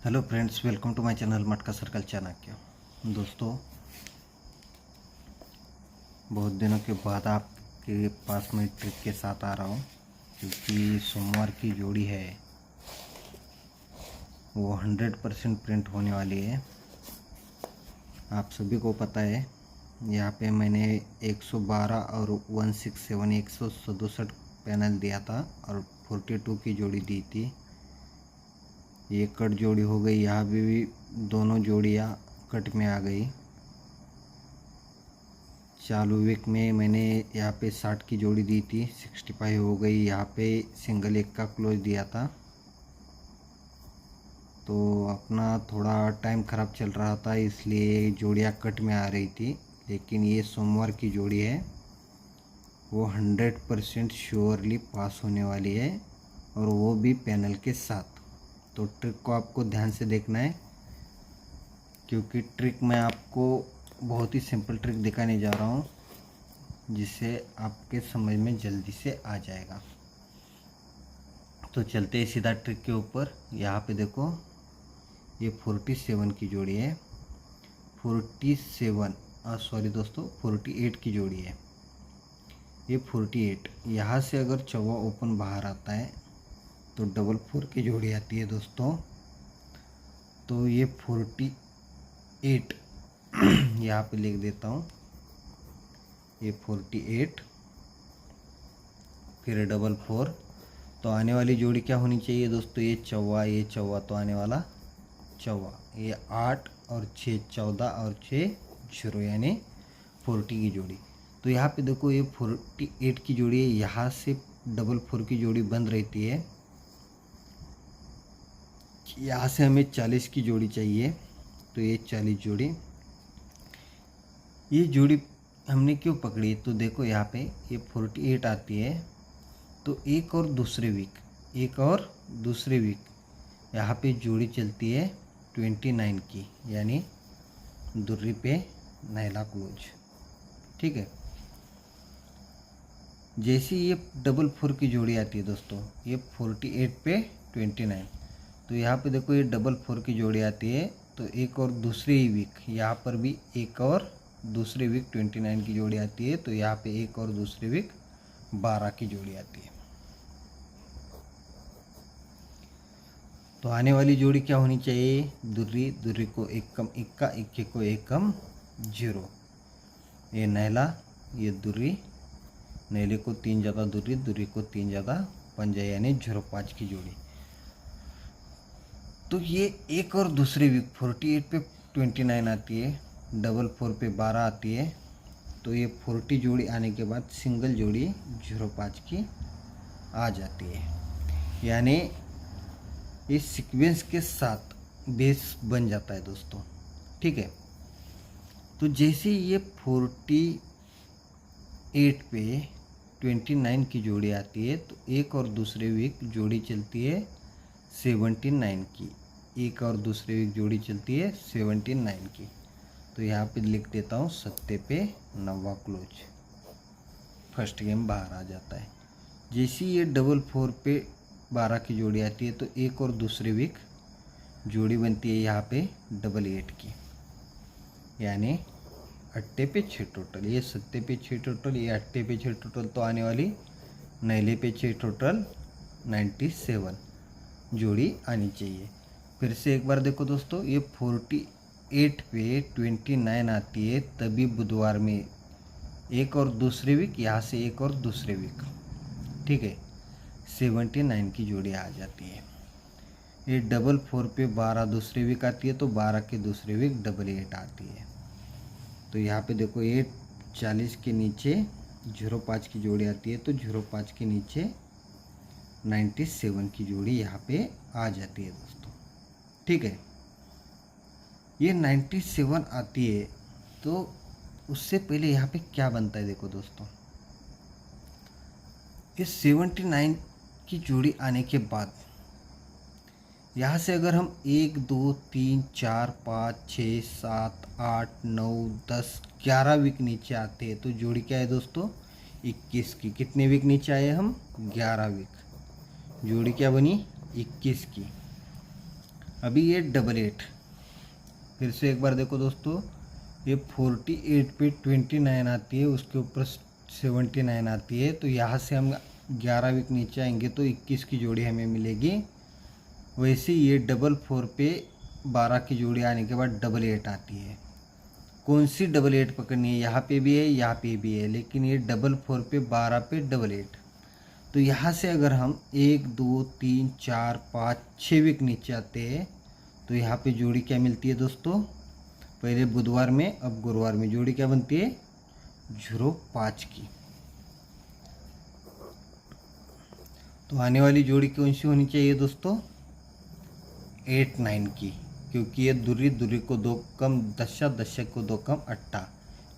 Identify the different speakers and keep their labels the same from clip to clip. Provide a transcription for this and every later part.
Speaker 1: Hello friends, welcome to my channel Matka Circle Chanakya. दोस्तों, बहुत दिनों के बाद आपके पास मैं ट्रिक के साथ आ रहा हूँ, क्योंकि सोमवार की जोड़ी है वो 100% प्रिंट होने वाली है। आप सभी को पता है, यहाँ पे मैंने 112 और 167 167 पैनल दिया था और 42 की जोड़ी दी थी। ये कट जोड़ी हो गई, यहाँ भी दोनों जोड़ियाँ कट में आ गई। चालू वीक में मैंने यहाँ पे 60 की जोड़ी दी थी, 65 हो गई। यहाँ पे सिंगल एक का क्लोज दिया था, तो अपना थोड़ा टाइम ख़राब चल रहा था, इसलिए जोड़ियाँ कट में आ रही थी। लेकिन ये सोमवार की जोड़ी है वो 100% श्योरली पास होने वाली है, और वो भी पैनल के साथ। तो ट्रिक को आपको ध्यान से देखना है, क्योंकि ट्रिक मैं आपको बहुत ही सिंपल ट्रिक दिखाने जा रहा हूँ, जिससे आपके समझ में जल्दी से आ जाएगा। तो चलते हैं सीधा ट्रिक के ऊपर। यहाँ पे देखो, ये 47 की जोड़ी है, 48 की जोड़ी है। ये 48, यहाँ से अगर चौवा ओपन बाहर आता है तो 44 की जोड़ी आती है दोस्तों। तो ये 48 यहाँ पे लिख देता हूँ, ये 48 फिर 44। तो आने वाली जोड़ी क्या होनी चाहिए दोस्तों? ये चौवा तो आने वाला चौवा। ये 8 और 6 14 और 6 0, यानी 40 की जोड़ी। तो यहाँ पे देखो, ये 48 की जोड़ी है, यहाँ से 44 की जोड़ी बंद रहती है। यहाँ से हमें 40 की जोड़ी चाहिए, तो ये 40 जोड़ी। ये जोड़ी हमने क्यों पकड़ी? तो देखो, यहाँ पे ये 48 आती है, तो एक और दूसरे वीक यहाँ पे जोड़ी चलती है 29 की, यानी दुर्री पे नैला क्लोज। ठीक है। जैसी ये 44 की जोड़ी आती है दोस्तों, ये 48 पे 29, तो यहाँ पे देखो ये 44 की जोड़ी आती है, तो एक और दूसरी वीक यहाँ पर भी एक और दूसरी वीक 29 की जोड़ी आती है, तो यहाँ पे एक और दूसरी वीक 12 की जोड़ी आती है। तो आने वाली जोड़ी क्या होनी चाहिए? दुर्री को एक कम इक्का, इक्के को एक कम 0। ये नैला, ये दुर्री, नैले को 3 ज़्यादा दुर्री, दुर्री को 3 ज़्यादा पंजा, यानी 05 की जोड़ी। तो ये एक और दूसरी वीक 48 पे 29 आती है, 44 पे 12 आती है, तो ये 40 जोड़ी आने के बाद सिंगल जोड़ी 05 की आ जाती है, यानी इस सीक्वेंस के साथ बेस बन जाता है दोस्तों। ठीक है। तो जैसे ये 48 पे 29 की जोड़ी आती है, तो एक और दूसरे वीक जोड़ी चलती है 79 की, एक और दूसरे वीक जोड़ी चलती है 79 की। तो यहाँ पे लिख देता हूँ 7 पे 9 क्लोज, फर्स्ट गेम बाहर आ जाता है। जैसे ये 44 पे 12 की जोड़ी आती है, तो एक और दूसरी वीक जोड़ी बनती है यहाँ पे 88 की, यानी 8 पे 6 टोटल। ये 7 पे 6 टोटल, ये 8 पे 6 टोटल, तो आने वाली नैले पे 6 टोटल 97 जोड़ी आनी चाहिए। फिर से एक बार देखो दोस्तों, ये 48 पे 29 आती है, तभी बुधवार में एक और दूसरी वीक, यहाँ से एक और दूसरे वीक, ठीक है, 79 की जोड़ी आ जाती है। ये 44 पे 12 दूसरी वीक आती है, तो 12 के दूसरे वीक 88 आती है। तो यहाँ पे देखो, ये 40 के नीचे 05 की जोड़ी आती है, तो 05 के नीचे 97 की जोड़ी यहाँ पे आ जाती है दोस्तों। ठीक है। ये 97 आती है, तो उससे पहले यहाँ पे क्या बनता है देखो दोस्तों, ये 79 की जोड़ी आने के बाद यहाँ से अगर हम 1 2 3 4 5 6 7 8 9 10 11 वीक नीचे आते हैं, तो जोड़ी क्या है दोस्तों? 21 की। कितने वीक नीचे आए हम? 11 वीक। जोड़ी क्या बनी? 21 की। अभी ये 88, फिर से एक बार देखो दोस्तों, ये 48 पे 29 आती है, उसके ऊपर 79 आती है, तो यहाँ से हम 11 वीक नीचे आएंगे तो 21 की जोड़ी हमें मिलेगी। वैसे ये 44 पे 12 की जोड़ी आने के बाद 88 आती है। कौन सी 88 पकड़नी है, यहाँ पे भी है यहाँ पे भी है, लेकिन ये 44 पे 12 पे 88। तो यहाँ से अगर हम 1 2 3 4 5 6 वीक नीचे आते हैं तो यहाँ पे जोड़ी क्या मिलती है दोस्तों, पहले बुधवार में अब गुरुवार में जोड़ी क्या बनती है 05 की। तो आने वाली जोड़ी कौन सी होनी चाहिए दोस्तों, 8 9 की, क्योंकि ये दूरी दूरी को 2 कम, दशा दशक को 2 कम 8,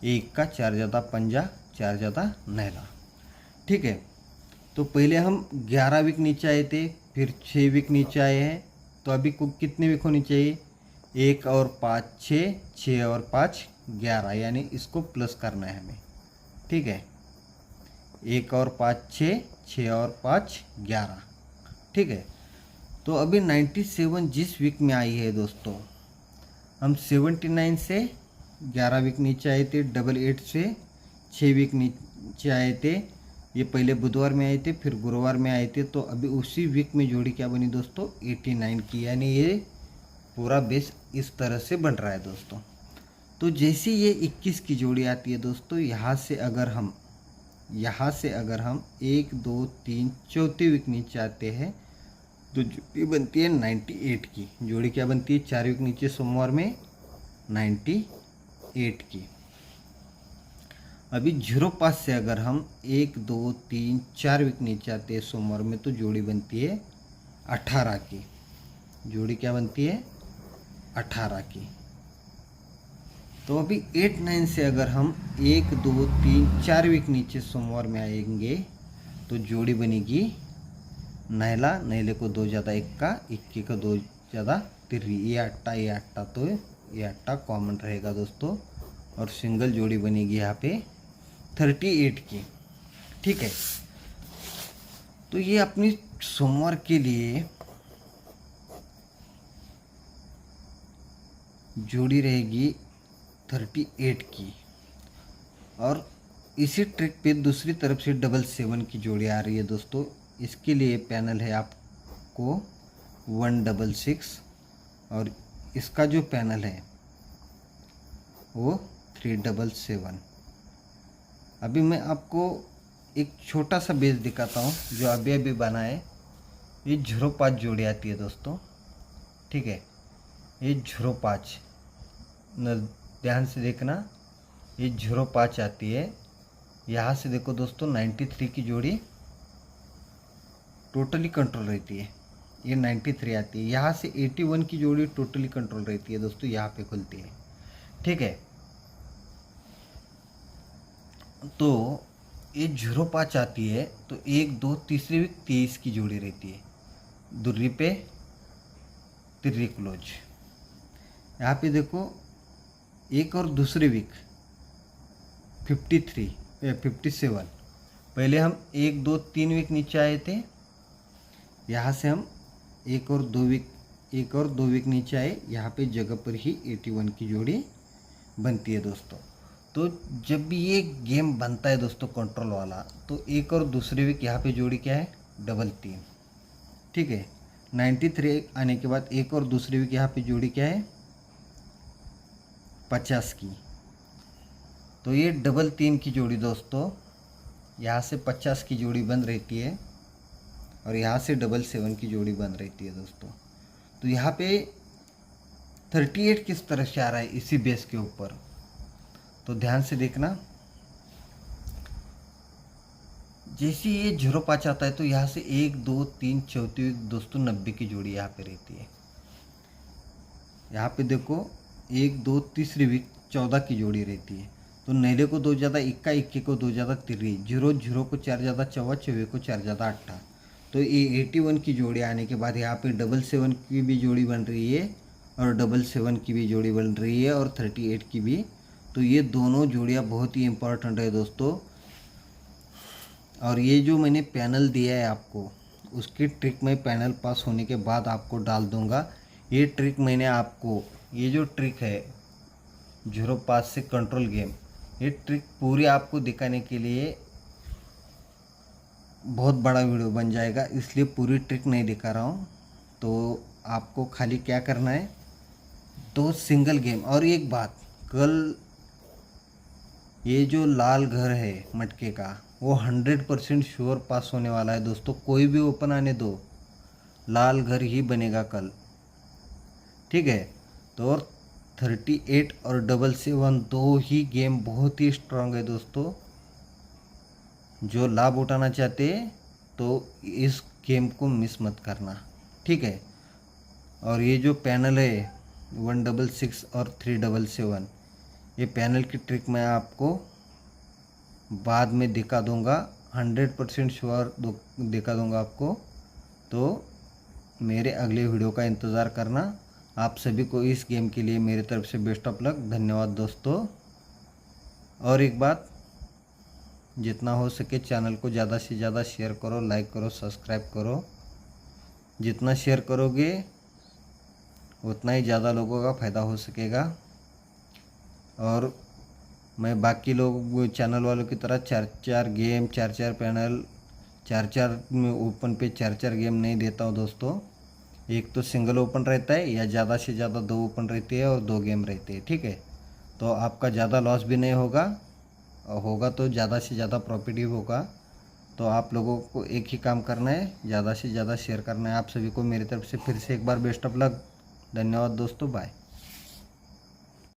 Speaker 1: 1 का 4 ज़्यादा पंजा, 4 ज़्यादा नैला। ठीक है, तो पहले हम 11 वीक नीचे आए थे, फिर 6 वीक नीचे आए हैं, तो अभी को कितने वीक होनी चाहिए, 1 और 5 6, 6 और 5 11, यानी इसको प्लस करना है हमें। ठीक है, 1 और 5 6, 6 और 5 11। ठीक है, तो अभी 97 जिस वीक में आई है दोस्तों, हम 79 से 11 वीक नीचे आए थे, 88 से 6 वीक नीचे आए थे, ये पहले बुधवार में आए थे फिर गुरुवार में आए थे, तो अभी उसी वीक में जोड़ी क्या बनी दोस्तों 89 की, यानी ये पूरा बेस इस तरह से बन रहा है दोस्तों। तो जैसे ये 21 की जोड़ी आती है दोस्तों, यहाँ से अगर हम 1 2 3 चौथे वीक नीचे आते हैं तो जोड़ी बनती है 98 की। जोड़ी क्या बनती है, 4 वीक नीचे सोमवार में 98 की। अभी 05 से अगर हम 1 2 3 4 वीक नीचे आते हैं सोमवार में तो जोड़ी बनती है 18 की। जोड़ी क्या बनती है 18 की। तो अभी 8 9 से अगर हम 1 2 3 4 वीक नीचे सोमवार में आएंगे तो जोड़ी बनेगी नैला, नैले को 2 ज़्यादा 1 का, 21 को 2 ज़्यादा 3, ये 8, तो ये 8 कॉमन रहेगा दोस्तों, और सिंगल जोड़ी बनेगी यहाँ पे 38 की। ठीक है, तो ये अपनी सोमवार के लिए जोड़ी रहेगी 38 की। और इसी ट्रिक पे दूसरी तरफ से 7 की जोड़ी आ रही है दोस्तों। इसके लिए पैनल है आपको 166 और इसका जो पैनल है वो 377। अभी मैं आपको एक छोटा सा बेस दिखाता हूँ जो अभी अभी बना है। ये 05 जोड़ी आती है दोस्तों। ठीक है, ये 05 ध्यान से देखना, ये 05 आती है। यहाँ से देखो दोस्तों 93 की जोड़ी टोटली कंट्रोल रहती है, ये 93 आती है। यहाँ से 81 की जोड़ी टोटली कंट्रोल रहती है दोस्तों, यहाँ पे खुलती है। ठीक है, तो ये 05 आती है तो 1 2 तीसरी वीक 23 की जोड़ी रहती है, दूरी पे तिर्री क्लोज। यहाँ पे देखो एक और दूसरी वीक 57। पहले हम 1 2 3 वीक नीचे आए थे, यहाँ से हम एक और दो वीक नीचे आए, यहाँ पे जगह पर ही 81 की जोड़ी बनती है दोस्तों। तो जब भी ये गेम बनता है दोस्तों कंट्रोल वाला, तो एक और दूसरे वीक यहाँ पे जोड़ी क्या है 3। ठीक है, 93 आने के बाद एक और दूसरे वीक यहाँ पे जोड़ी क्या है 50 की। तो ये 3 की जोड़ी दोस्तों, यहाँ से 50 की जोड़ी बन रहती है और यहाँ से 7 की जोड़ी बन रहती है दोस्तों। तो यहाँ पे 38 किस तरह से आ रहा है इसी बेस के ऊपर, तो ध्यान से देखना। जैसे ये 05 आता है तो यहाँ से 1 2 3 चौथी दोस्तों 90 की जोड़ी यहाँ पे रहती है। यहाँ पे देखो 1 2 तीसरी वीक 14 की जोड़ी रहती है। तो नैले को 2 ज़्यादा 21 को 2 ज़्यादा 3, 0 को 4 ज़्यादा 4, 24 को 4 ज़्यादा 8। तो ये 81 की जोड़ी आने के बाद यहाँ पे 77 की भी जोड़ी बन रही है और 77 की भी जोड़ी बन रही है और 38 की भी। तो ये दोनों जोड़ियाँ बहुत ही इम्पोर्टेंट है दोस्तों। और ये जो मैंने पैनल दिया है आपको, उसकी ट्रिक मैं पैनल पास होने के बाद आपको डाल दूंगा। ये ट्रिक मैंने आपको, ये जो ट्रिक है 05 से कंट्रोल गेम, ये ट्रिक पूरी आपको दिखाने के लिए बहुत बड़ा वीडियो बन जाएगा, इसलिए पूरी ट्रिक नहीं दिखा रहा हूँ। तो आपको खाली क्या करना है, 2 सिंगल गेम। और एक बात, कल ये जो लाल घर है मटके का, वो 100% श्योर पास होने वाला है दोस्तों। कोई भी ओपन आने दो, लाल घर ही बनेगा कल, ठीक है। तो और 38 और 777 दो ही गेम बहुत ही स्ट्रांग है दोस्तों। जो लाभ उठाना चाहते हैं तो इस गेम को मिस मत करना, ठीक है। और ये जो पैनल है 166 और 377, ये पैनल की ट्रिक मैं आपको बाद में दिखा दूंगा, 100% श्योर दिखा दूंगा आपको। तो मेरे अगले वीडियो का इंतज़ार करना। आप सभी को इस गेम के लिए मेरी तरफ से बेस्ट ऑफ लक। धन्यवाद दोस्तों। और एक बात, जितना हो सके चैनल को ज़्यादा से ज़्यादा शेयर करो, लाइक करो, सब्सक्राइब करो। जितना शेयर करोगे उतना ही ज़्यादा लोगों का फ़ायदा हो सकेगा। और मैं बाकी लोग चैनल वालों की तरह 4-4 गेम, 4-4 पैनल, 4-4 ओपन पे 4-4 गेम नहीं देता हूँ दोस्तों। एक तो सिंगल ओपन रहता है या ज़्यादा से ज़्यादा 2 ओपन रहती है और 2 गेम रहते हैं, ठीक है। तो आपका ज़्यादा लॉस भी नहीं होगा, और होगा तो ज़्यादा से ज़्यादा प्रॉफिट ही होगा। तो आप लोगों को एक ही काम करना है, ज़्यादा से ज़्यादा शेयर करना है। आप सभी को मेरी तरफ से फिर से एक बार बेस्ट ऑफ लक। धन्यवाद दोस्तों, बाय।